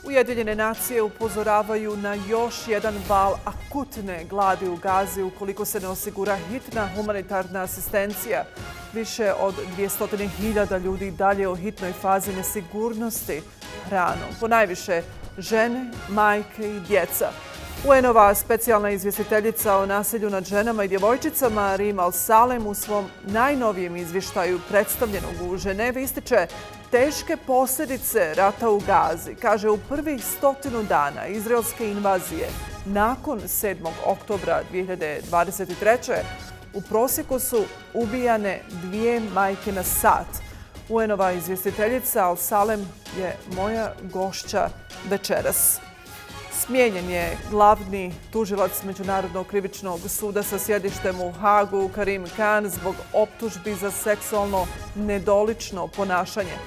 Ujedinjene nacije upozoravaju na još jedan val akutne gladi u Gazi ukoliko se ne osigura hitna humanitarna asistencija. Više od 200.000 ljudi dalje u hitnoj fazi nesigurnosti hranom. Ponajviše žene, majke i djeca. UN-ova specijalna izvjestiteljica o nasilju nad ženama i devojčicama Reem Alsalem u svom najnovijem izvještaju predstavljenog u Ženevi ističe teške posljedice rata u Gazi. Kaže, u prvih 100 dana izraelske invazije nakon 7. oktobra 2023. u prosjeku su ubijane 2 majke na sat. UN-ova izvjestiteljica Alsalem je moja gošća večeras. Smijenjen je glavni tužilac Međunarodnog krivičnog suda sa sjedištem u Hagu, Reem Khan, zbog optužbi za seksualno nedolično ponašanje.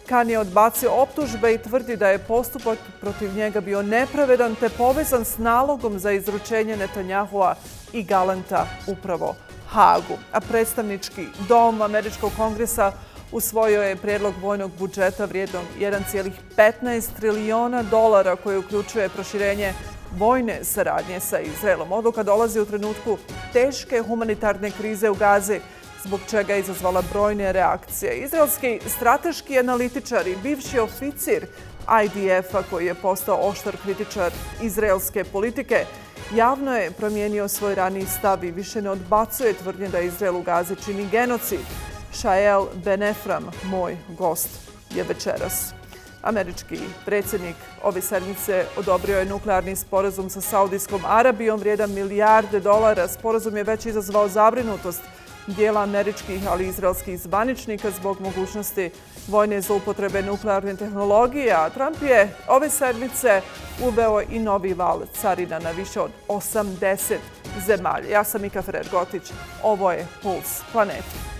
Khan je odbacio optužbe i tvrdi da je postupak protiv njega bio nepravedan te povezan s nalogom za izručenje Netanjahua i Galanta upravo Hagu. A predstavnički dom Američkog kongresa usvojio je prijedlog vojnog budžeta vrijednog $1,15 trilijona koji uključuje proširenje vojne saradnje sa Izraelom. Odluka dolazi u trenutku teške humanitarne krize u Gazi, zbog čega je izazvala brojne reakcije. Izraelski strateški analitičar i bivši oficir IDF-a, koji je postao oštar kritičar izraelske politike, javno je promijenio svoj raniji stav i više ne odbacuje tvrdnje da Izrael u Gazi čini genocid. Šael Ben Efraim, moj gost, je večeras. Američki predsjednik ove sedmice odobrio je nuklearni sporazum sa Saudijskom Arabijom vrijedan milijarde dolara. Sporazum je već izazvao zabrinutost dijela američkih, ali i izraelskih zvaničnika zbog mogućnosti vojne zloupotrebe nuklearne tehnologije. A Trump je ove sedmice uveo i novi val carina na više od 80 zemalja. Ja sam Mika Ferrer-Gotić. Ovo je Puls, planete.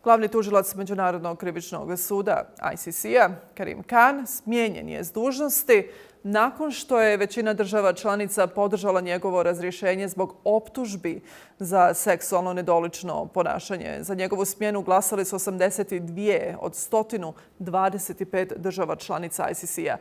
Glavni tužilac Međunarodnog krivičnog suda ICC-a, Reem Khan, smijenjen je s dužnosti nakon što je većina država članica podržala njegovo razrješenje zbog optužbi za seksualno nedolično ponašanje. Za njegovu smjenu glasali su 82 od 125 država članica ICC-a.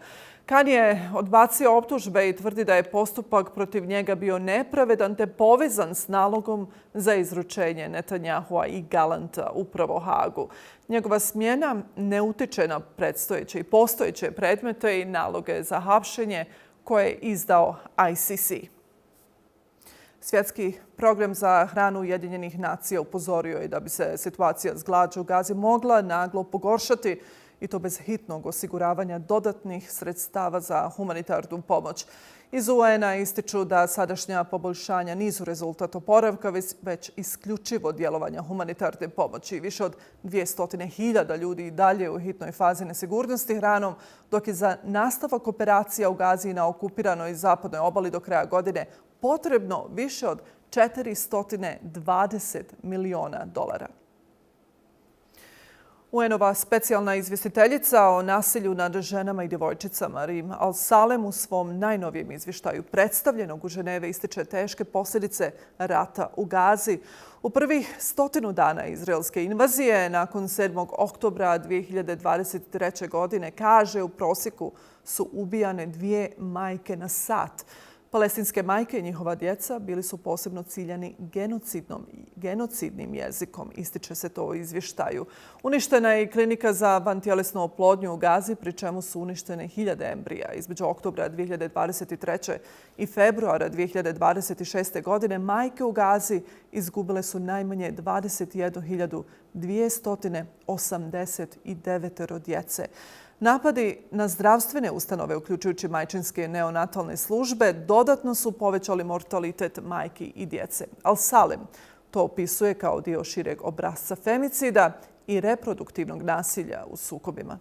Khan je odbacio optužbe i tvrdi da je postupak protiv njega bio nepravedan te povezan s nalogom za izručenje Netanjahua i Galanta upravo Hagu. Njegova smjena ne utiče na predstojeće i postojeće predmete i naloge za hapšenje koje je izdao ICC. Svjetski program za hranu Ujedinjenih nacija upozorio je da bi se situacija s glađu u Gazi mogla naglo pogoršati i to bez hitnog osiguravanja dodatnih sredstava za humanitarnu pomoć. Iz UN-a ističu da sadašnja poboljšanja nisu rezultat oporavka, već isključivo djelovanja humanitarne pomoći. Više od 200.000 ljudi i dalje u hitnoj fazi nesigurnosti hranom, dok je za nastavak operacija u Gazi na okupiranoj zapadnoj obali do kraja godine potrebno više od $420 milijuna. UN-ova specijalna izvjestiteljica o nasilju nad ženama i devojčicama Reem Alsalem u svom najnovijem izvještaju predstavljenog u Ženevi ističe teške posljedice rata u Gazi. U prvih 100 dana izraelske invazije nakon 7. oktobra 2023. godine, kaže, u prosjeku su ubijane 2 majke na sat. Palestinske majke i njihova djeca bili su posebno ciljani genocidnim jezikom, ističe se to u izvještaju. Uništena je i klinika za vantjelesnu oplodnju u Gazi, pri čemu su uništene 1000 embrija. Između oktobra 2023. i februara 2026. godine majke u Gazi izgubile su najmanje 21.289 djece. Napadi na zdravstvene ustanove, uključujući majčinske neonatalne službe, dodatno su povećali mortalitet majki i djece. Alsalem to opisuje kao dio šireg obrasca femicida i reproduktivnog nasilja u sukobima.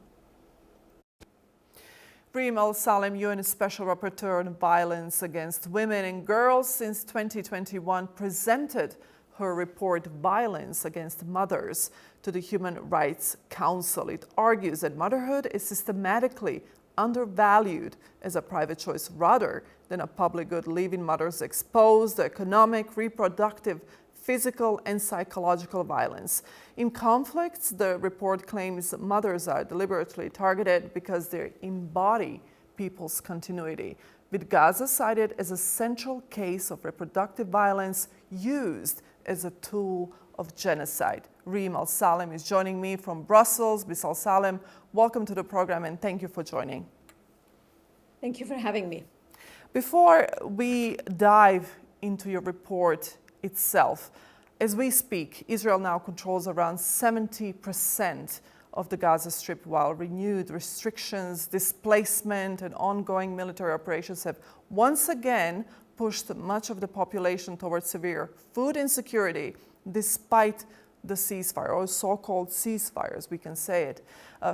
Reem Alsalem, UN Special Rapporteur on Violence Against Women and Girls since 2021, presented her report Violence Against Mothers to the Human Rights Council. It argues that motherhood is systematically undervalued as a private choice rather than a public good, leaving mothers exposed to economic, reproductive, physical and psychological violence. In conflicts, the report claims mothers are deliberately targeted because they embody people's continuity, with Gaza cited as a central case of reproductive violence used as a tool of genocide. Reem Alsalem is joining me from Brussels. Ms. Alsalem, welcome to the program and thank you for joining. Thank you for having me. Before we dive into your report itself, as we speak, Israel now controls around 70% of the Gaza Strip, while renewed restrictions, displacement, and ongoing military operations have once again pushed much of the population towards severe food insecurity, despite the ceasefire, or so-called ceasefires, we can say it.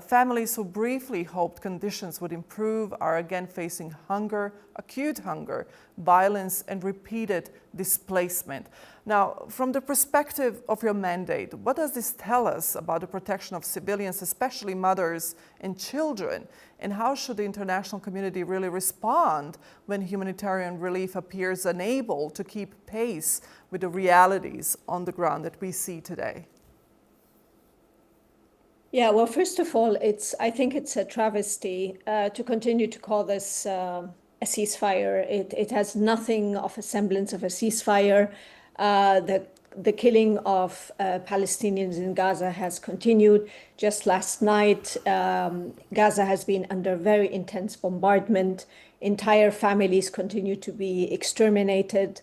Families who briefly hoped conditions would improve are again facing hunger, acute hunger, violence, and repeated displacement. Now, from the perspective of your mandate, what does this tell us about the protection of civilians, especially mothers and children? And how should the international community really respond when humanitarian relief appears unable to keep pace with the realities on the ground that we see today? Yeah, well, first of all, I think it's a travesty to continue to call this a ceasefire. It has nothing of a semblance of a ceasefire. The killing of Palestinians in Gaza has continued. Just last night, Gaza has been under very intense bombardment. Entire families continue to be exterminated.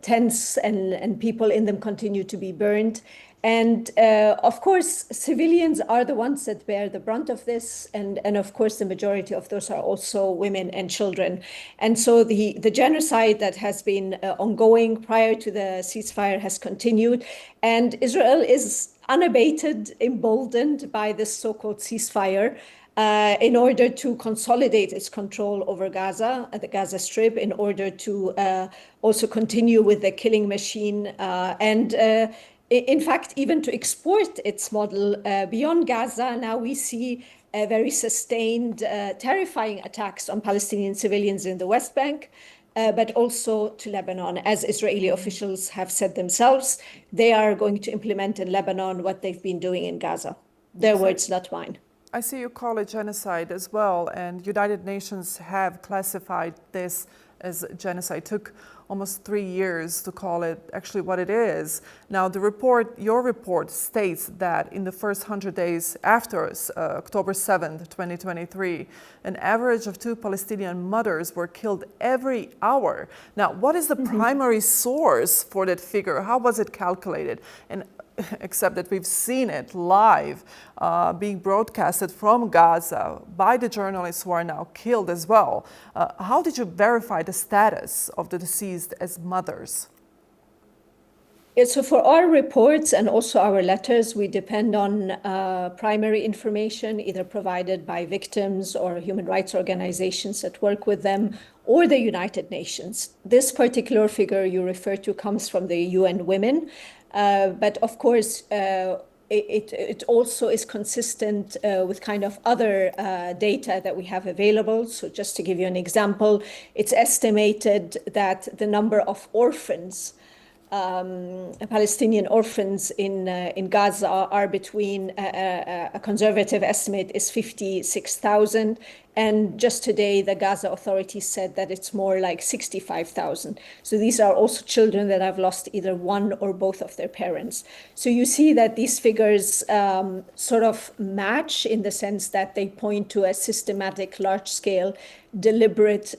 Tents and people in them continue to be burned. And of course, civilians are the ones that bear the brunt of this. And of course, the majority of those are also women and children. And so the genocide that has been ongoing prior to the ceasefire has continued. And Israel is unabated, emboldened by this so-called ceasefire in order to consolidate its control over Gaza, the Gaza Strip, in order to also continue with the killing machine and in fact, even to export its model beyond Gaza. Now we see very sustained, terrifying attacks on Palestinian civilians in the West Bank, but also to Lebanon. As Israeli officials have said themselves, they are going to implement in Lebanon what they've been doing in Gaza. Their words, not mine. I see you call it genocide as well, and United Nations have classified this as genocide. It took almost 3 years to call it actually what it is. Now, your report states that in the first 100 days after October 7th, 2023, an average of 2 Palestinian mothers were killed every hour. Now, what is the primary source for that figure? How was it calculated? And except that we've seen it live being broadcasted from Gaza by the journalists who are now killed as well. How did you verify the status of the deceased as mothers? Yeah, so for our reports and also our letters, we depend on primary information either provided by victims or human rights organizations that work with them or the United Nations. This particular figure you refer to comes from the UN Women. But of course, it also is consistent with kind of other data that we have available. So just to give you an example, it's estimated that the number of orphans, Palestinian orphans in Gaza are between, a conservative estimate is 56,000. And just today, the Gaza authorities said that it's more like 65,000. So these are also children that have lost either one or both of their parents. So you see that these figures sort of match in the sense that they point to a systematic, large-scale, deliberate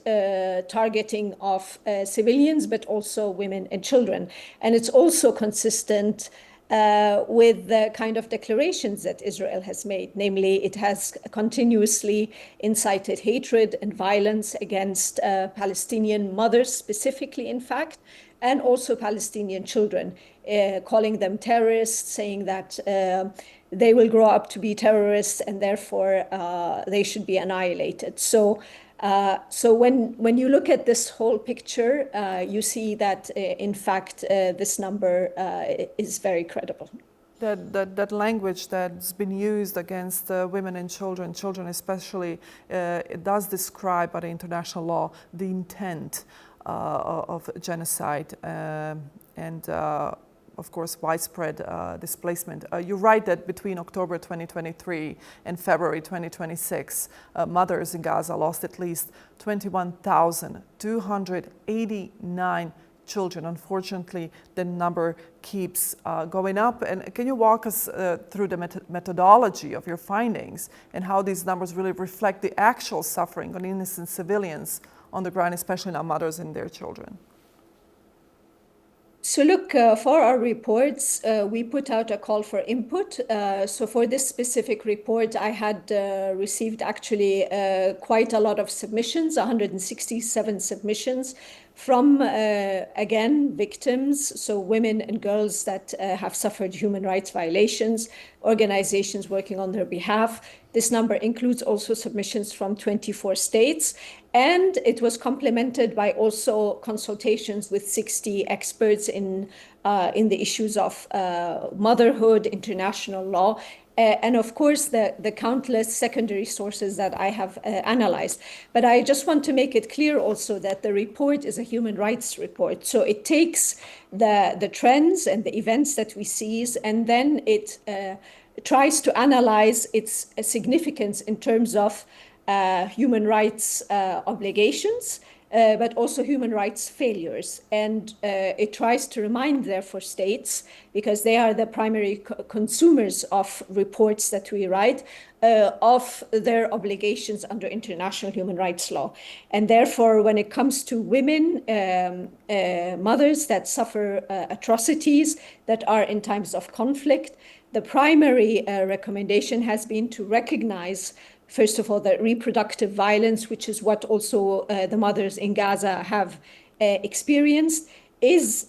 targeting of civilians, but also women and children. And it's also consistent with the kind of declarations that Israel has made. Namely, it has continuously incited hatred and violence against Palestinian mothers specifically, in fact, and also Palestinian children, calling them terrorists, saying that they will grow up to be terrorists and therefore they should be annihilated. So So when you look at this whole picture, you see that, in fact, this number is very credible. That language that's been used against women and children especially, it does describe by the international law the intent of genocide and of course widespread displacement. You write that between October 2023 and February 2026, mothers in Gaza lost at least 21,289 children. Unfortunately, the number keeps going up. And can you walk us through the methodology of your findings and how these numbers really reflect the actual suffering on innocent civilians on the ground, especially now mothers and their children? So look, for our reports, we put out a call for input. So for this specific report, I had received actually quite a lot of submissions, 167 submissions from, again, victims, so women and girls that have suffered human rights violations, organizations working on their behalf. This number includes also submissions from 24 states, and it was complemented by also consultations with 60 experts in the issues of motherhood, international law, and of course the countless secondary sources that I have analyzed. But I just want to make it clear also that the report is a human rights report. So it takes the trends and the events that we see, and then it tries to analyze its significance in terms of human rights obligations, but also human rights failures. And it tries to remind, therefore, states, because they are the primary consumers of reports that we write, of their obligations under international human rights law. And therefore, when it comes to women, mothers that suffer atrocities that are in times of conflict, the primary recommendation has been to recognize, first of all, that reproductive violence, which is what also the mothers in Gaza have experienced, is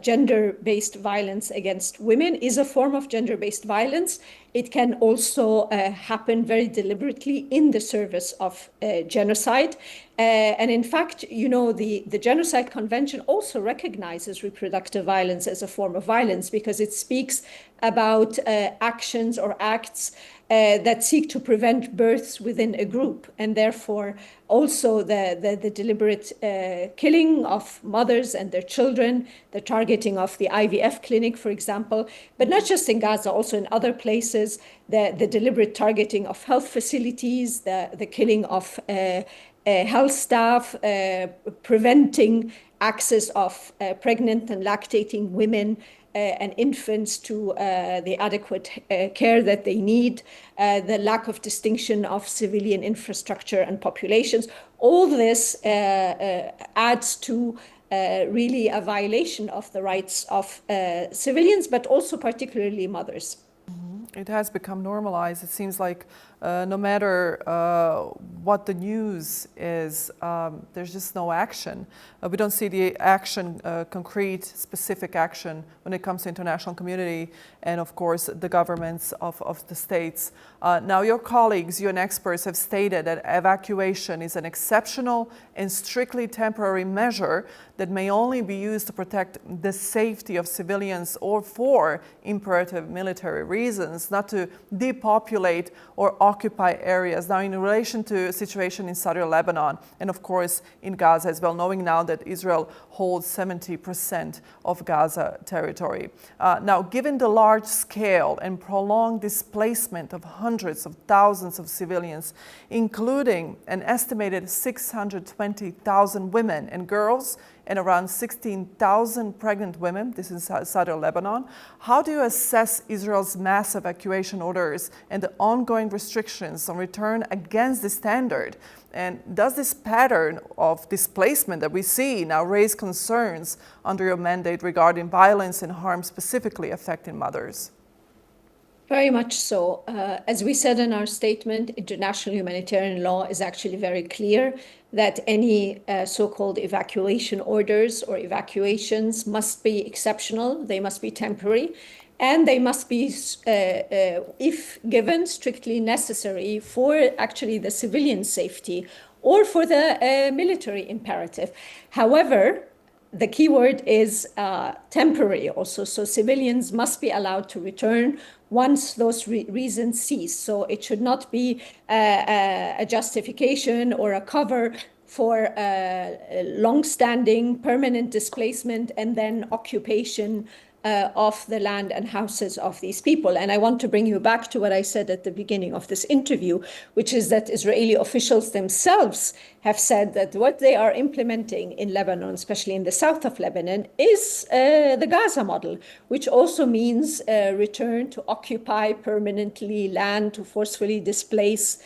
gender-based violence against women, is a form of gender-based violence. It can also happen very deliberately in the service of genocide. And in fact, you know, the Genocide Convention also recognizes reproductive violence as a form of violence because it speaks about actions or acts that seek to prevent births within a group, and therefore also the deliberate killing of mothers and their children, the targeting of the IVF clinic, for example, but not just in Gaza, also in other places, the deliberate targeting of health facilities, the killing of health staff, preventing access of pregnant and lactating women and infants to the adequate care that they need, the lack of distinction of civilian infrastructure and populations. All this adds to really a violation of the rights of civilians, but also particularly mothers. It has become normalized. It seems like no matter what the news is, there's just no action. We don't see the action, concrete, specific action when it comes to international community and, of course, the governments of the states. Now, your colleagues, UN experts, have stated that evacuation is an exceptional and strictly temporary measure that may only be used to protect the safety of civilians or for imperative military reasons, not to depopulate or occupy areas. Now, in relation to a situation in southern Lebanon and, of course, in Gaza as well, knowing now that Israel holds 70% of Gaza territory. Now, given the large scale and prolonged displacement of hundreds of thousands of civilians, including an estimated 620,000 women and girls and around 16,000 pregnant women, this is southern Lebanon, how do you assess Israel's mass evacuation orders and the ongoing restrictions on return against the standard? And does this pattern of displacement that we see now raise concerns under your mandate regarding violence and harm specifically affecting mothers? Very much so. As we said in our statement, international humanitarian law is actually very clear that any so-called evacuation orders or evacuations must be exceptional, they must be temporary, and they must be, if given, strictly necessary for actually the civilian safety or for the military imperative. However, the key word is temporary also. So civilians must be allowed to return once those reasons cease. So it should not be a justification or a cover for long-standing permanent displacement and then occupation of the land and houses of these people. And I want to bring you back to what I said at the beginning of this interview, which is that Israeli officials themselves have said that what they are implementing in Lebanon, especially in the south of Lebanon, is the Gaza model, which also means return to occupy permanently land, to forcefully displace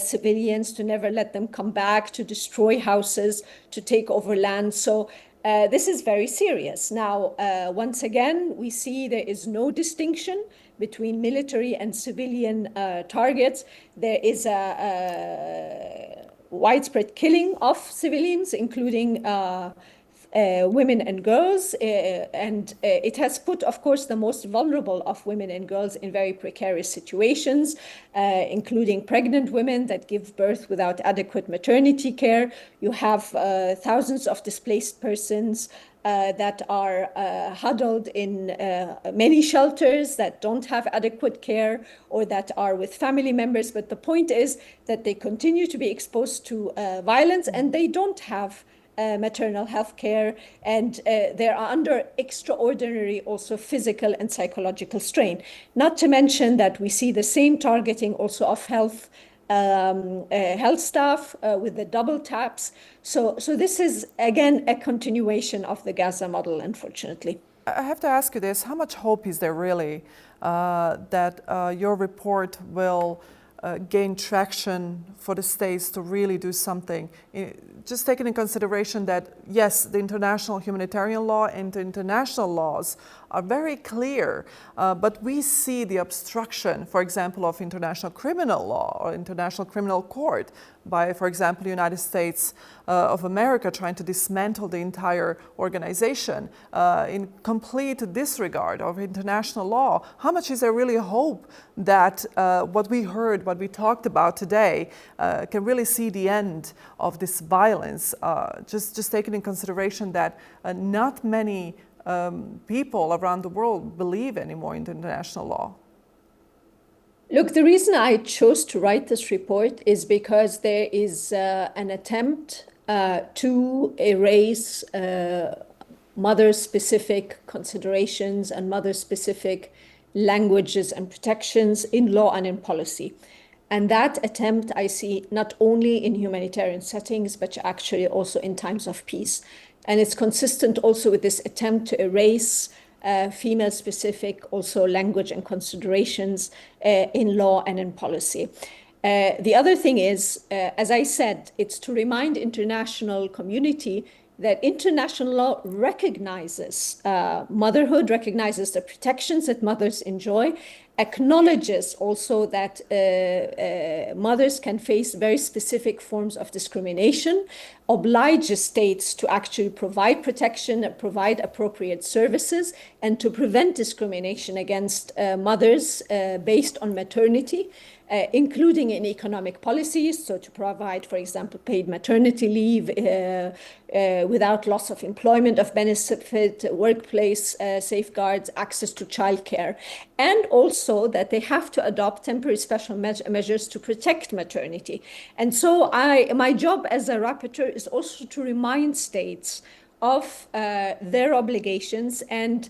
civilians, to never let them come back, to destroy houses, to take over land. So this is very serious. Now, once again, we see there is no distinction between military and civilian targets. There is a widespread killing of civilians, including women and girls, and it has put, of course, the most vulnerable of women and girls in very precarious situations, including pregnant women that give birth without adequate maternity care. You have thousands of displaced persons that are huddled in many shelters that don't have adequate care or that are with family members. But the point is that they continue to be exposed to violence, and they don't have maternal health care, and they are under extraordinary also physical and psychological strain. Not to mention that we see the same targeting also of health staff with the double taps. So this is, again, a continuation of the Gaza model, unfortunately. I have to ask you this. How much hope is there really that your report will gain traction for the states to really do something? Just taking in consideration that, yes, the international humanitarian law and the international laws are very clear, but we see the obstruction, for example, of international criminal law or international criminal court by, for example, the United States of America trying to dismantle the entire organization in complete disregard of international law. How much is there really hope that what we heard, what we talked about today, can really see the end of this violence, just taking in consideration that not many people around the world believe anymore in the international law? Look, the reason I chose to write this report is because there is an attempt to erase mother-specific considerations and mother-specific languages and protections in law and in policy. And that attempt I see not only in humanitarian settings, but actually also in times of peace. And it's consistent also with this attempt to erase female-specific also language and considerations in law and in policy. The other thing is, as I said, it's to remind international community that international law recognizes motherhood, recognizes the protections that mothers enjoy, acknowledges also that mothers can face very specific forms of discrimination, obliges states to actually provide protection, provide appropriate services, and to prevent discrimination against mothers based on maternity, including in economic policies, so to provide, for example, paid maternity leave without loss of employment of benefit, workplace safeguards, access to childcare, and also that they have to adopt temporary special measures to protect maternity. And so my job as a rapporteur is also to remind states of their obligations. And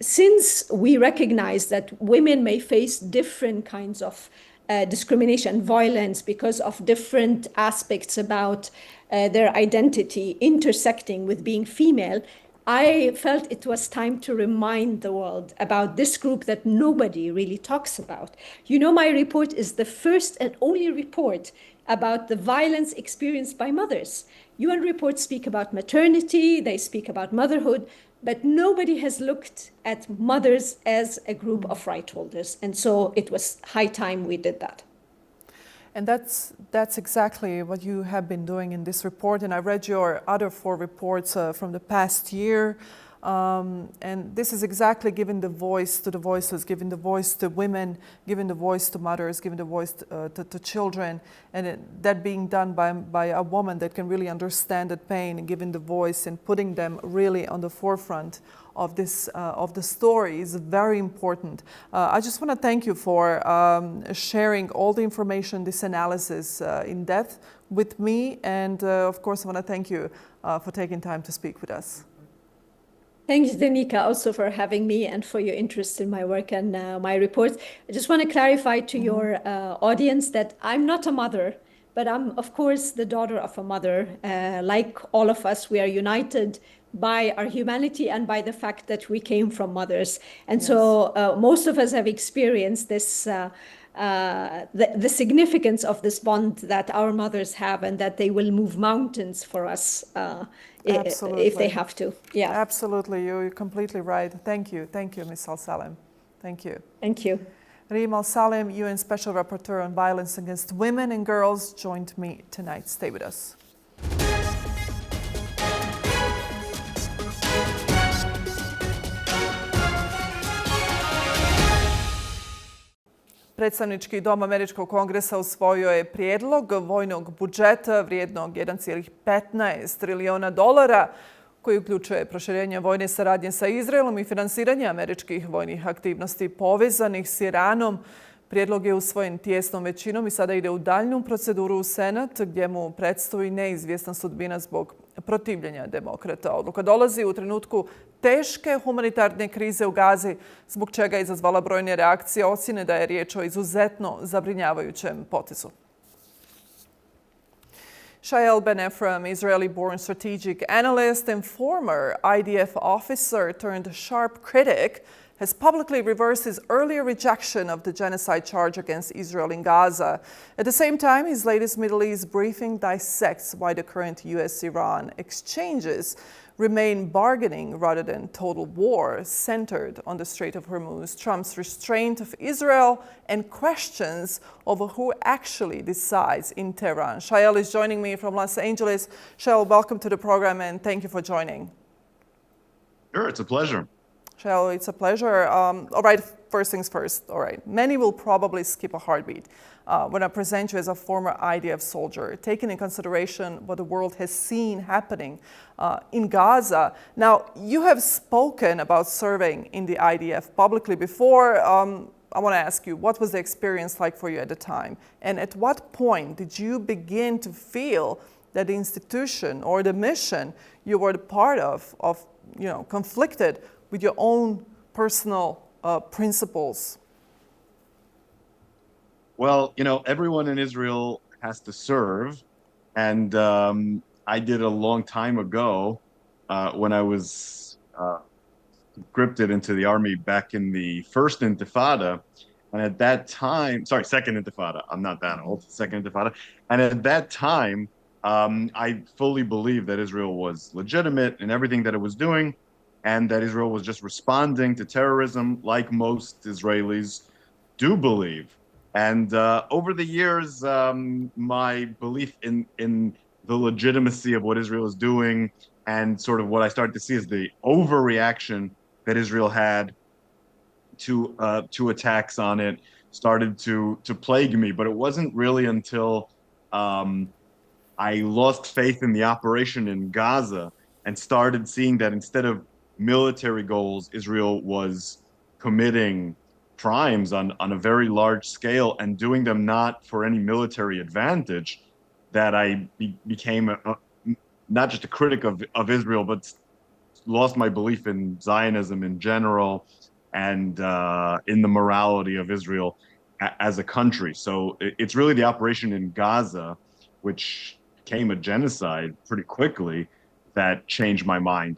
since we recognize that women may face different kinds of discrimination, violence, because of different aspects about their identity intersecting with being female, I felt it was time to remind the world about this group that nobody really talks about. You know, my report is the first and only report about the violence experienced by mothers. UN reports speak about maternity, they speak about motherhood, but nobody has looked at mothers as a group of right holders. And so it was high time we did that. And that's exactly what you have been doing in this report. And I read your other 4 reports from the past year. And this is exactly giving the voice to the voiceless, giving the voice to women, giving the voice to mothers, giving the voice to children, and that being done by a woman that can really understand that pain, and giving the voice and putting them really on the forefront of this of the story is very important. I just want to thank you for sharing all the information, this analysis in depth with me, and of course I want to thank you for taking time to speak with us. Thanks, Danica, also for having me and for your interest in my work and my reports. I just want to clarify to your audience that I'm not a mother, but I'm, of course, the daughter of a mother. Like all of us, we are united by our humanity and by the fact that we came from mothers. And so most of us have experienced this, the significance of this bond that our mothers have, and that they will move mountains for us if they have to. Yeah. Absolutely, you're completely right. Thank you, Ms. Alsalem. Thank you. Thank you. Reem Alsalem, UN Special Rapporteur on Violence Against Women and Girls, joined me tonight. Stay with us. Predstavnički dom Američkog kongresa usvojio je prijedlog vojnog budžeta vrijednog 1,15 trilijona dolara, koji uključuje proširenje vojne saradnje sa Izraelom i finansiranje američkih vojnih aktivnosti povezanih s Iranom. Prijedlog je usvojen tijesnom većinom i sada ide u daljnju proceduru u Senat, gdje mu predstoji neizvjesna sudbina zbog protivljenja demokrata. Odluka dolazi u trenutku teške humanitarne krize u Gazi, zbog čega je izazvala brojne reakcije, ocjene da je riječ o izuzetno zabrinjavajućem potezu. Šael Ben Efraim, Israeli-born strategic analyst and former IDF officer turned sharp critic, has publicly reversed his earlier rejection of the genocide charge against Israel in Gaza. At the same time, his latest Middle East briefing dissects why the current US-Iran exchanges remain bargaining rather than total war, centered on the Strait of Hormuz, Trump's restraint of Israel, and questions over who actually decides in Tehran. Šael is joining me from Los Angeles. Šael, welcome to the program and thank you for joining. Sure, it's a pleasure. Šael, it's a pleasure. All right, first things first. All right, many will probably skip a heartbeat when I present you as a former IDF soldier, taking in consideration what the world has seen happening in Gaza. Now, you have spoken about serving in the IDF publicly before. I want to ask you, what was the experience like for you at the time? And at what point did you begin to feel that the institution or the mission you were the part of conflicted with your own personal principles? Well, everyone in Israel has to serve. And I did a long time ago when I was conscripted into the army back in the first Intifada. And at that time, second Intifada, I'm not that old, second Intifada. And at that time, I fully believed that Israel was legitimate in everything that it was doing, and that Israel was just responding to terrorism like most Israelis do believe. And over the years, my belief in the legitimacy of what Israel is doing, and sort of what I started to see as the overreaction that Israel had to attacks on it, started to plague me. But it wasn't really until I lost faith in the operation in Gaza and started seeing that instead of military goals, Israel was committing crimes on a very large scale and doing them not for any military advantage, that I became not just a critic of Israel, but lost my belief in Zionism in general and in the morality of Israel as a country. So it's really the operation in Gaza, which became a genocide pretty quickly, that changed my mind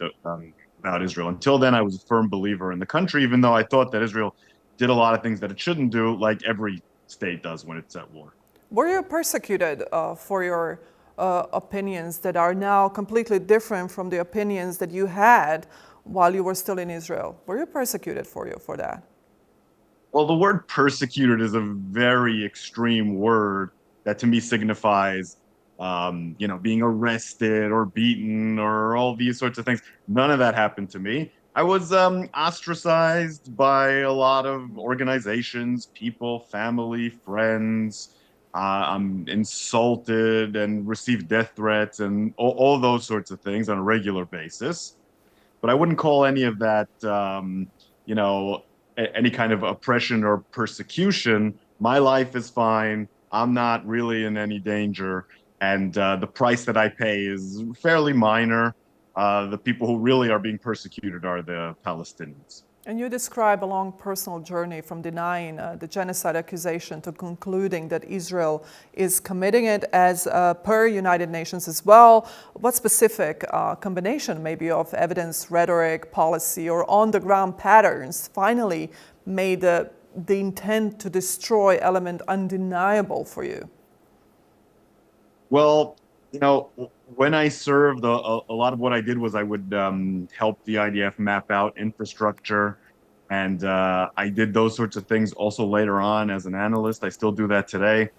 about Israel. Until then, I was a firm believer in the country, even though I thought that Israel did a lot of things that it shouldn't do, like every state does when it's at war. Were you persecuted for your opinions that are now completely different from the opinions that you had while you were still in Israel. Were you persecuted for that? Well, the word persecuted is a very extreme word that to me signifies, being arrested or beaten or all these sorts of things. None of that happened to me. I was ostracized by a lot of organizations, people, family, friends. I'm insulted and received death threats and all those sorts of things on a regular basis. But I wouldn't call any of that, any kind of oppression or persecution. My life is fine. I'm not really in any danger. And the price that I pay is fairly minor. The people who really are being persecuted are the Palestinians. And you describe a long personal journey from denying the genocide accusation to concluding that Israel is committing it as per United Nations as well. What specific combination maybe of evidence, rhetoric, policy, or on-the-ground patterns finally made the intent to destroy element undeniable for you? Well, when I served, a lot of what I did was I would help the IDF map out infrastructure. And I did those sorts of things also later on as an analyst. I still do that today.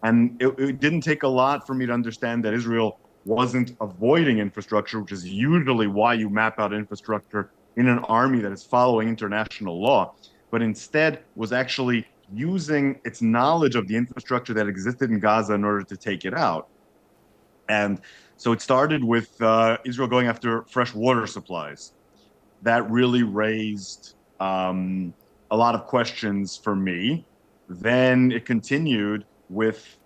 And it didn't take a lot for me to understand that Israel wasn't avoiding infrastructure, which is usually why you map out infrastructure in an army that is following international law, but instead was actually using its knowledge of the infrastructure that existed in Gaza in order to take it out. And so it started with Israel going after fresh water supplies. That really raised a lot of questions for me. Then it continued with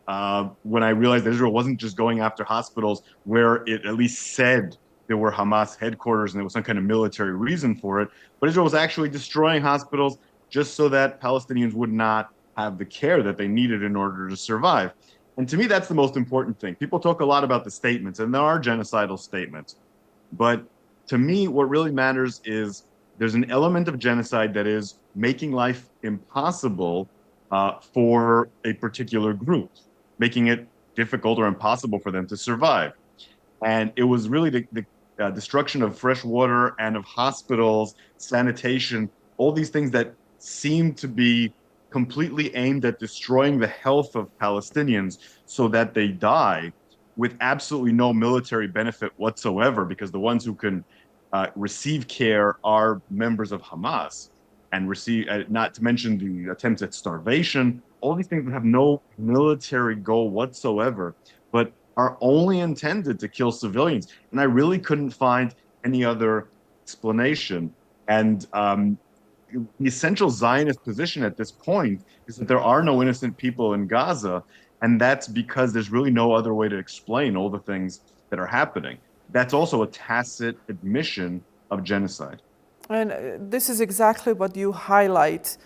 when I realized that Israel wasn't just going after hospitals where it at least said there were Hamas headquarters and there was some kind of military reason for it, but Israel was actually destroying hospitals just so that Palestinians would not have the care that they needed in order to survive. And to me, that's the most important thing. People talk a lot about the statements, and there are genocidal statements. But to me, what really matters is there's an element of genocide that is making life impossible for a particular group, making it difficult or impossible for them to survive. And it was really the destruction of fresh water and of hospitals, sanitation, all these things that seem to be completely aimed at destroying the health of Palestinians so that they die with absolutely no military benefit whatsoever, because the ones who can receive care are members of Hamas and receive, not to mention the attempts at starvation, all these things that have no military goal whatsoever, but are only intended to kill civilians. And I really couldn't find any other explanation. And the essential Zionist position at this point is that there are no innocent people in Gaza, and that's because there's really no other way to explain all the things that are happening. That's also a tacit admission of genocide. And this is exactly what you highlight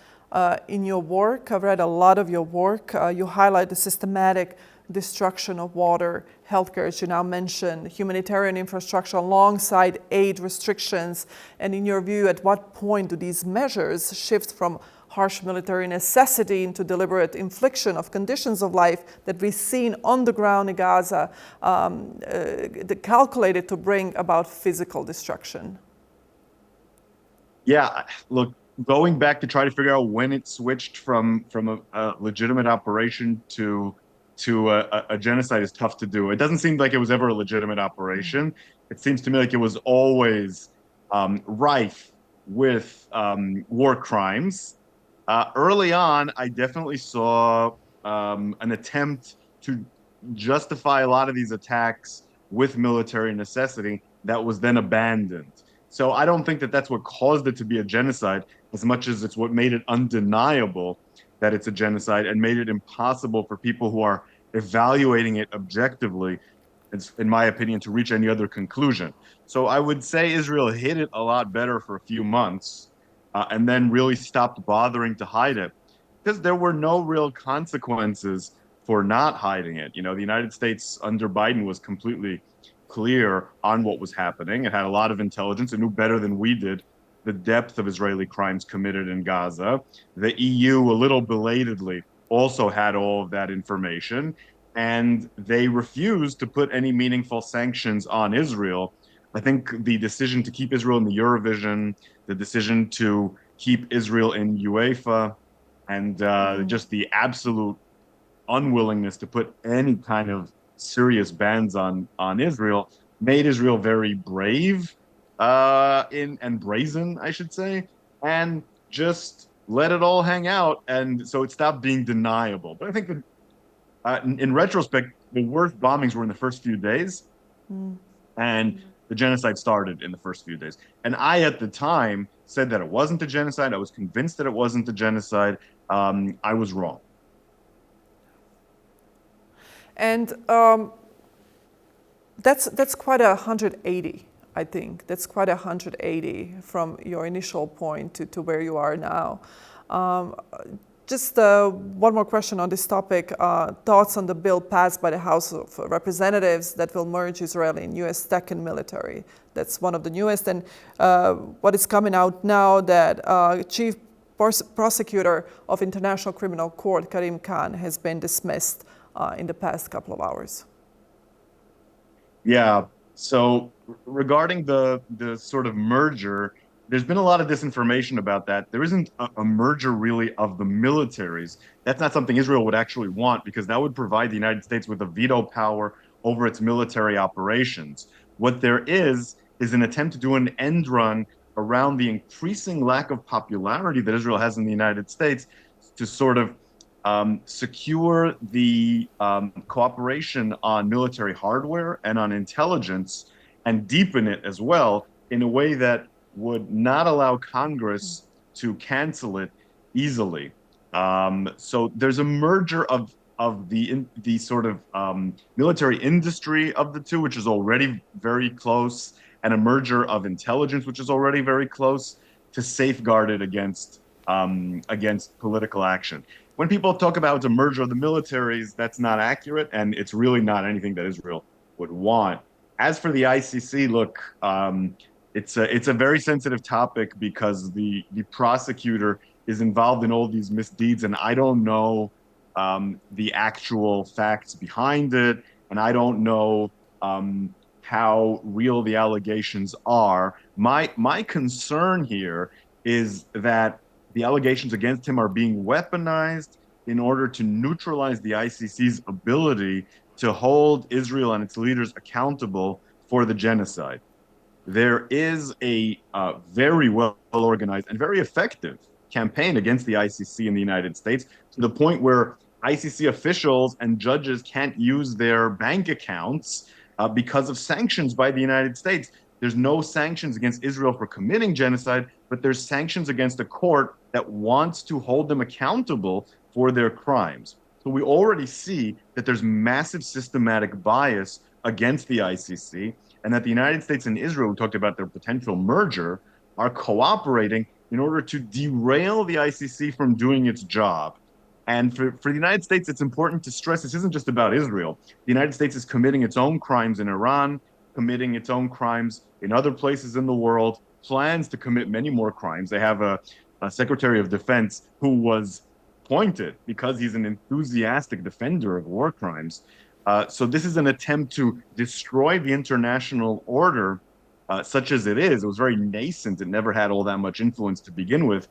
in your work. I've read a lot of your work. You highlight the systematic destruction of water, healthcare, as you now mentioned, humanitarian infrastructure alongside aid restrictions. And in your view, at what point do these measures shift from harsh military necessity into deliberate infliction of conditions of life that we've seen on the ground in Gaza, calculated to bring about physical destruction? Yeah, look, going back to try to figure out when it switched from a legitimate operation to a genocide is tough to do. It doesn't seem like it was ever a legitimate operation. It seems to me like it was always rife with war crimes. Early on, I definitely saw an attempt to justify a lot of these attacks with military necessity that was then abandoned. So I don't think that that's what caused it to be a genocide as much as it's what made it undeniable that it's a genocide and made it impossible for people who are evaluating it objectively, in my opinion, to reach any other conclusion. So I would say Israel hid it a lot better for a few months and then really stopped bothering to hide it because there were no real consequences for not hiding it. The United States under Biden was completely clear on what was happening. It had a lot of intelligence. It knew better than we did the depth of Israeli crimes committed in Gaza. The EU, a little belatedly, also had all of that information, and they refused to put any meaningful sanctions on Israel I think the decision to keep Israel in the Eurovision, the decision to keep Israel in UEFA, and just the absolute unwillingness to put any kind of serious bans on Israel made Israel very brave and brazen, I should say, and just let it all hang out, and so it stopped being deniable. But I think that in retrospect, the worst bombings were in the first few days, and the genocide started in the first few days. And I, at the time, said that it wasn't a genocide. I was convinced that it wasn't a genocide. I was wrong. And that's quite a 180, I think. That's quite a 180 from your initial point to where you are now. Just one more question on this topic. Thoughts on the bill passed by the House of Representatives that will merge Israeli and U.S. tech and military. That's one of the newest. And what is coming out now that Chief Prosecutor of International Criminal Court, Karim Khan, has been dismissed in the past couple of hours. Yeah. So regarding the sort of merger, there's been a lot of disinformation about that. There isn't a merger really of the militaries. That's not something Israel would actually want, because that would provide the United States with a veto power over its military operations. What there is an attempt to do an end run around the increasing lack of popularity that Israel has in the United States to sort of secure the cooperation on military hardware and on intelligence, and deepen it as well in a way that would not allow Congress to cancel it easily. So there's a merger of the sort of military industry of the two, which is already very close, and a merger of intelligence, which is already very close, to safeguard it against political action. When people talk about a merger of the militaries, that's not accurate, and it's really not anything that Israel would want. As for the ICC, look, it's a very sensitive topic, because the prosecutor is involved in all these misdeeds, and I don't know the actual facts behind it, and I don't know how real the allegations are. My concern here is that the allegations against him are being weaponized in order to neutralize the ICC's ability to hold Israel and its leaders accountable for the genocide. There is a very well organized and very effective campaign against the ICC in the United States, to the point where ICC officials and judges can't use their bank accounts because of sanctions by the United States. There's no sanctions against Israel for committing genocide, but there's sanctions against a court that wants to hold them accountable for their crimes. So we already see that there's massive systematic bias against the ICC, and that the United States and Israel, who talked about their potential merger, are cooperating in order to derail the ICC from doing its job. And for the United States, it's important to stress this isn't just about Israel. The United States is committing its own crimes in Iran, committing its own crimes in other places in the world, plans to commit many more crimes. They have a Secretary of Defense who was appointed because he's an enthusiastic defender of war crimes. So this is an attempt to destroy the international order, such as it is. It was very nascent. It never had all that much influence to begin with,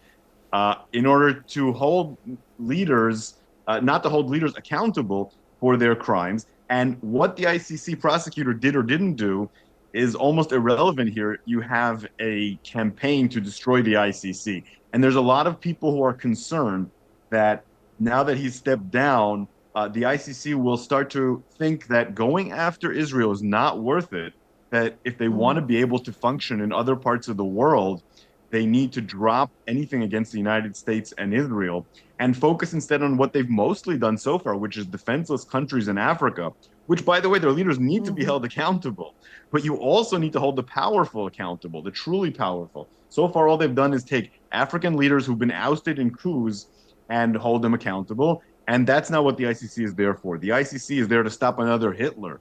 in order to hold leaders, not to hold leaders accountable for their crimes. And what the ICC prosecutor did or didn't do is almost irrelevant here. You have a campaign to destroy the ICC. And there's a lot of people who are concerned that now that he's stepped down, the ICC will start to think that going after Israel is not worth it, that if they want to be able to function in other parts of the world, they need to drop anything against the United States and Israel and focus instead on what they've mostly done so far, which is defenseless countries in Africa, which, by the way, their leaders need to be held accountable. But you also need to hold the powerful accountable, the truly powerful. So far, all they've done is take African leaders who've been ousted in coups and hold them accountable. And that's not what the ICC is there for. The ICC is there to stop another Hitler.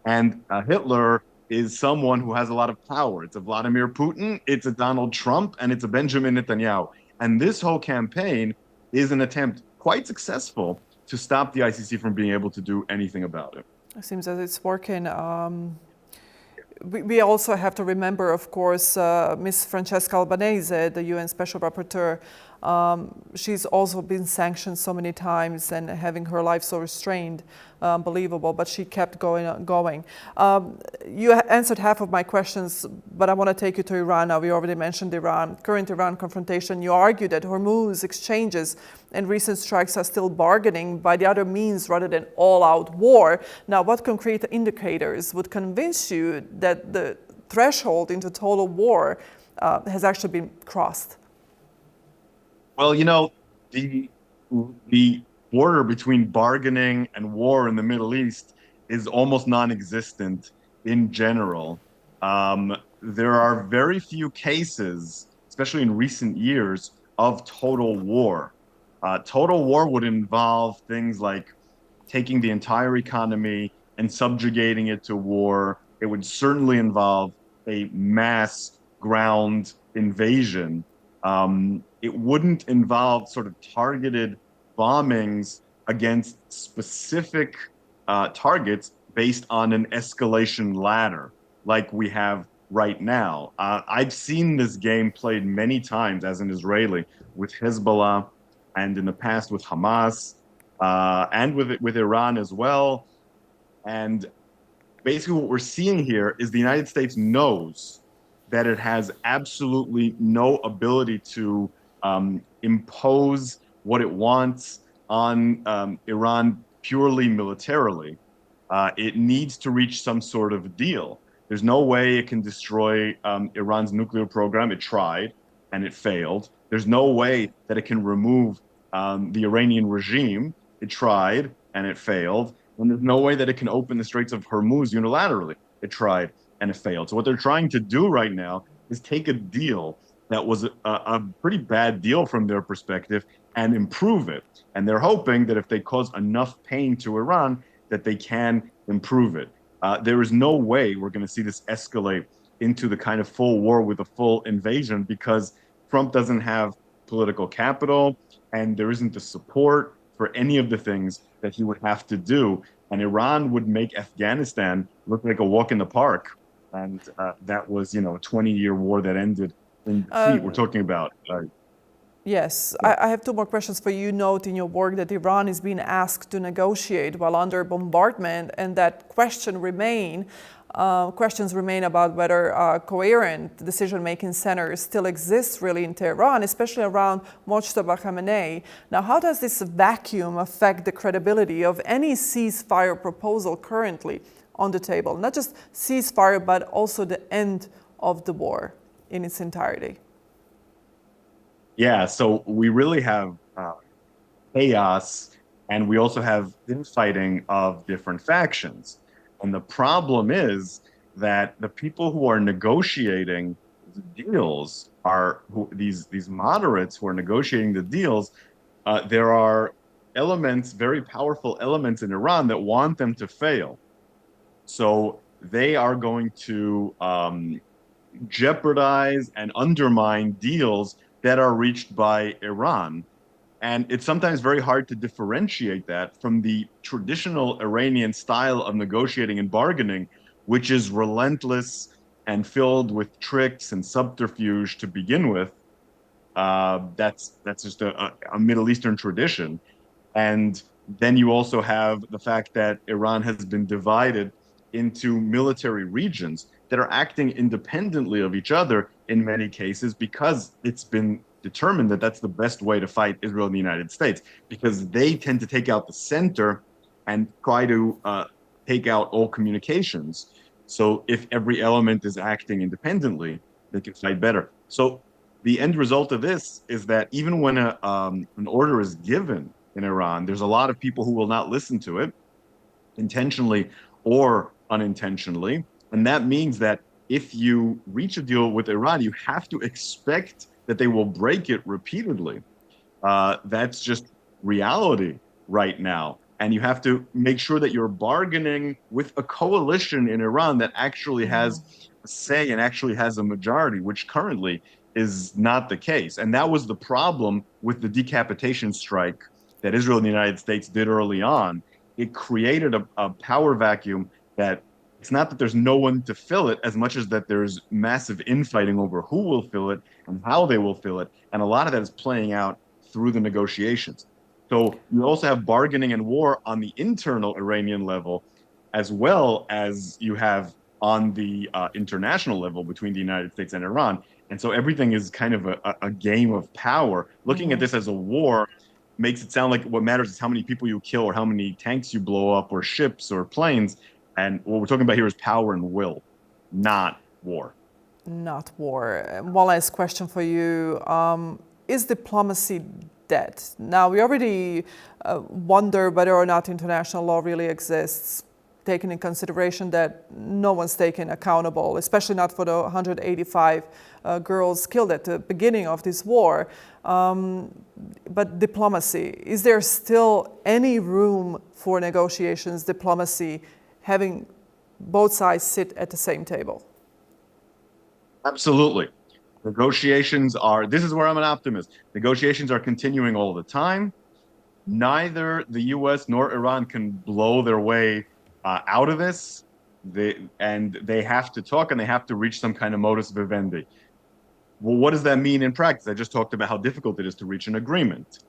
And Hitler is someone who has a lot of power. It's a Vladimir Putin, it's a Donald Trump, and it's a Benjamin Netanyahu. And this whole campaign is an attempt, quite successful, to stop the ICC from being able to do anything about it. It seems that it's working. we also have to remember, of course, Ms. Francesca Albanese, the UN Special Rapporteur. She's also been sanctioned so many times and having her life so restrained, unbelievable, but she kept going. You answered half of my questions, but I want to take you to Iran now. We already mentioned Iran. Current Iran confrontation, you argue that Hormuz exchanges and recent strikes are still bargaining by the other means rather than all-out war. Now, what concrete indicators would convince you that the threshold into total war has actually been crossed? Well, the border between bargaining and war in the Middle East is almost non-existent in general. There are very few cases, especially in recent years, of total war. Total war would involve things like taking the entire economy and subjugating it to war. It would certainly involve a mass ground invasion. It wouldn't involve sort of targeted bombings against specific targets based on an escalation ladder like we have right now. I've seen this game played many times as an Israeli with Hezbollah and in the past with Hamas and with Iran as well. And basically what we're seeing here is the United States knows that it has absolutely no ability to impose what it wants on Iran purely militarily. It needs to reach some sort of deal. There's no way it can destroy Iran's nuclear program. It tried and it failed. There's no way that it can remove the Iranian regime. It tried and it failed. And there's no way that it can open the Straits of Hormuz unilaterally. It tried and it failed. So what they're trying to do right now is take a deal that was a pretty bad deal from their perspective and improve it. And they're hoping that if they cause enough pain to Iran, that they can improve it. There is no way we're going to see this escalate into the kind of full war with a full invasion because Trump doesn't have political capital and there isn't the support for any of the things that he would have to do. And Iran would make Afghanistan look like a walk in the park. And that was, a 20-year war that ended in defeat. We're talking about. Yes, I have two more questions for you. You note in your work that Iran is being asked to negotiate while under bombardment, and that questions remain about whether coherent decision-making centers still exist really in Tehran, especially around Mojtaba Khamenei. Now, how does this vacuum affect the credibility of any ceasefire proposal currently on the table? Not just ceasefire, but also the end of the war in its entirety. Yeah, so we really have chaos, and we also have infighting of different factions. And the problem is that the people who are negotiating the deals these moderates who are negotiating the deals. There are elements, very powerful elements in Iran that want them to fail. So they are going to jeopardize and undermine deals that are reached by Iran. And it's sometimes very hard to differentiate that from the traditional Iranian style of negotiating and bargaining, which is relentless and filled with tricks and subterfuge to begin with. That's just a Middle Eastern tradition. And then you also have the fact that Iran has been divided into military regions that are acting independently of each other in many cases because it's been determined that that's the best way to fight Israel and the United States, because they tend to take out the center and try to take out all communications. So if every element is acting independently, they can fight better. So the end result of this is that even when an order is given in Iran, there's a lot of people who will not listen to it, intentionally or unintentionally. And that means that if you reach a deal with Iran, you have to expect that they will break it repeatedly. That's just reality right now. And you have to make sure that you're bargaining with a coalition in Iran that actually has a say and actually has a majority, which currently is not the case. And that was the problem with the decapitation strike that Israel and the United States did early on. It created a power vacuum that it's not that there's no one to fill it as much as that there's massive infighting over who will fill it and how they will fill it. And a lot of that is playing out through the negotiations. So you also have bargaining and war on the internal Iranian level, as well as you have on the international level between the United States and Iran. And so everything is kind of a game of power. Looking at this as a war makes it sound like what matters is how many people you kill or how many tanks you blow up or ships or planes. And what we're talking about here is power and will, not war. Not war. One last question for you. Is diplomacy dead? Now, we already wonder whether or not international law really exists, taking in consideration that no one's taken accountable, especially not for the 185 girls killed at the beginning of this war. But diplomacy, is there still any room for negotiations, diplomacy, having both sides sit at the same table? Absolutely. Negotiations are, this is where I'm an optimist. Negotiations are continuing all the time. Neither the US nor Iran can blow their way out of this. They have to talk and they have to reach some kind of modus vivendi. Well, what does that mean in practice? I just talked about how difficult it is to reach an agreement.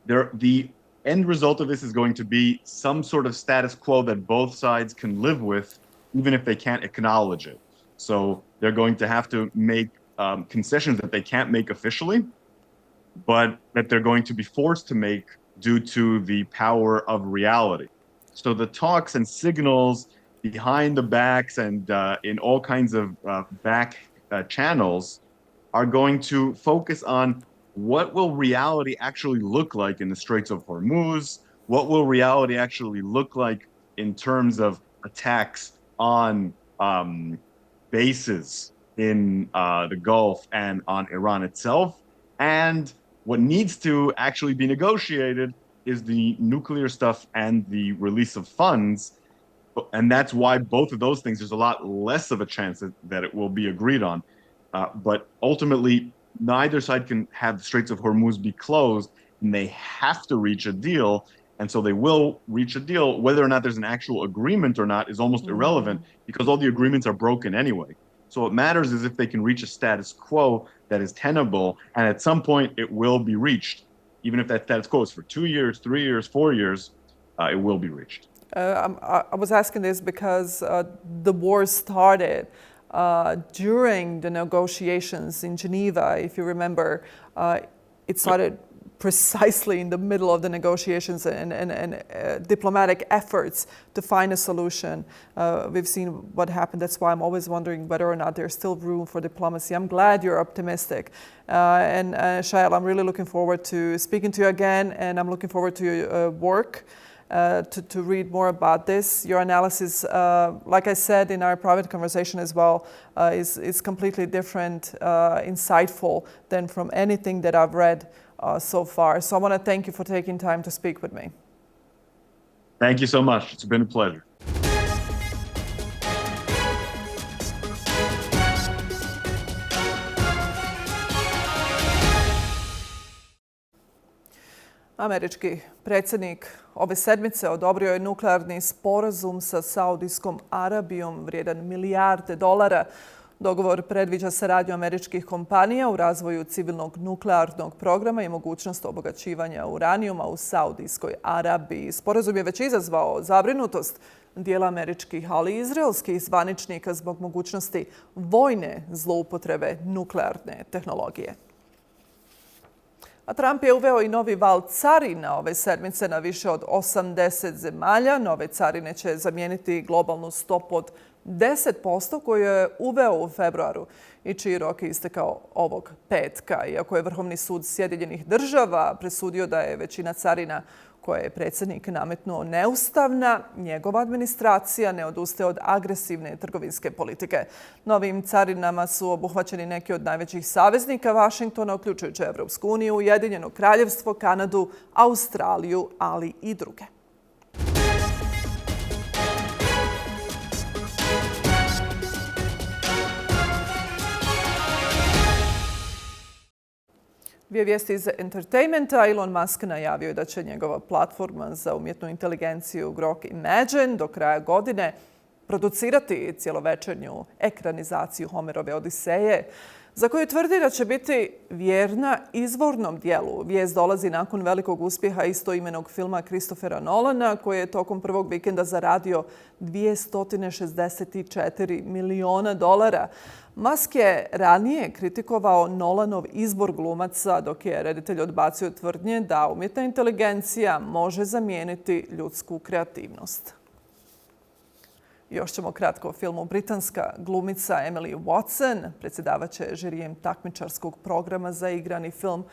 The end result of this is going to be some sort of status quo that both sides can live with, even if they can't acknowledge it. So they're going to have to make concessions that they can't make officially, but that they're going to be forced to make due to the power of reality. So the talks and signals behind the backs and in all kinds of back channels are going to focus on what will reality actually look like in the Straits of Hormuz? What will reality actually look like in terms of attacks on bases in the Gulf and on Iran itself? And what needs to actually be negotiated is the nuclear stuff and the release of funds. And that's why both of those things, there's a lot less of a chance that it will be agreed on. But ultimately, neither side can have the Straits of Hormuz be closed, and they have to reach a deal. And so they will reach a deal. Whether or not there's an actual agreement or not is almost irrelevant, because all the agreements are broken anyway. So what matters is if they can reach a status quo that is tenable, and at some point it will be reached. Even if that status quo is for 2 years, 3 years, 4 years, it will be reached. I was asking this because the war started during the negotiations in Geneva. If you remember, it started precisely in the middle of the negotiations and diplomatic efforts to find a solution. We've seen what happened. That's why I'm always wondering whether or not there's still room for diplomacy. I'm glad you're optimistic. And Šael, I'm really looking forward to speaking to you again, and I'm looking forward to your work. To read more about this. Your analysis, like I said in our private conversation as well, is completely different, insightful than from anything that I've read so far. So I want to thank you for taking time to speak with me. Thank you so much. It's been a pleasure. Američki predsjednik ove sedmice odobrio je nuklearni sporazum sa Saudijskom Arabijom vrijedan milijarde dolara. Dogovor predviđa saradnju američkih kompanija u razvoju civilnog nuklearnog programa i mogućnost obogaćivanja uranijuma u Saudijskoj Arabiji. Sporazum je već izazvao zabrinutost dijela američkih, ali i izraelskih zvaničnika zbog mogućnosti vojne zloupotrebe nuklearne tehnologije. A Trump je uveo i novi val carina ove sedmice na više od 80 zemalja. Nove carine će zamijeniti globalnu stopu od 10% koju je uveo u februaru i čiji rok je istekao ovog petka. Iako je Vrhovni sud Sjedinjenih Država presudio da je većina carina koje je predsjednik nametnuo neustavna, njegova administracija ne odustaje od agresivne trgovinske politike. Novim carinama su obuhvaćeni neki od najvećih saveznika Vašingtona, uključujući Evropsku uniju, Ujedinjeno Kraljevstvo, Kanadu, Australiju, ali i druge. Dvije vijesti iz entertainmenta. Elon Musk najavio je da će njegova platforma za umjetnu inteligenciju Grok Imagine do kraja godine producirati cjelovečernju ekranizaciju Homerove Odiseje, za koju tvrdi da će biti vjerna izvornom dijelu. Vijest dolazi nakon velikog uspjeha istoimenog filma Christophera Nolana, koji je tokom prvog vikenda zaradio $264 miliona. Musk je ranije kritikovao Nolanov izbor glumaca, dok je reditelj odbacio tvrdnje da umjetna inteligencija može zamijeniti ljudsku kreativnost. Još ćemo kratko o filmu. Britanska glumica Emily Watson predsjedavaće žirijem takmičarskog programa za igrani film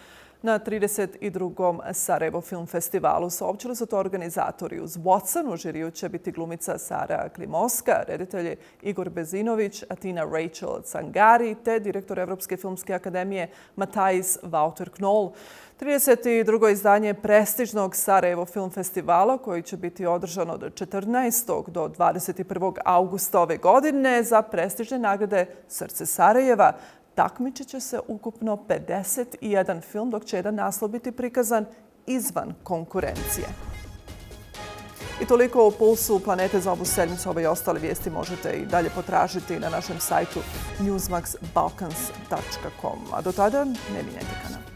na 32. Sarajevo Film Festivalu. Saopćili su to organizatori. Uz Watson u žiriju će biti glumica Sara Klimoska, reditelj Igor Bezinović, Atina Rachel Cangari te direktor Evropske filmske akademije Matthijs Wouter Knoll. 32. izdanje prestižnog Sarajevo Film Festivala, koji će biti održan od 14. do 21. augusta ove godine za prestižne nagrade Srce Sarajeva. Takmičit će se ukupno 51 film, dok će jedan naslov biti prikazan izvan konkurencije. I toliko u Pulsu planete za ovu sedmicu. Ove i ostale vijesti možete i dalje potražiti na našem sajtu newsmaxbalkans.com. A do tada ne mijenjajte kanal.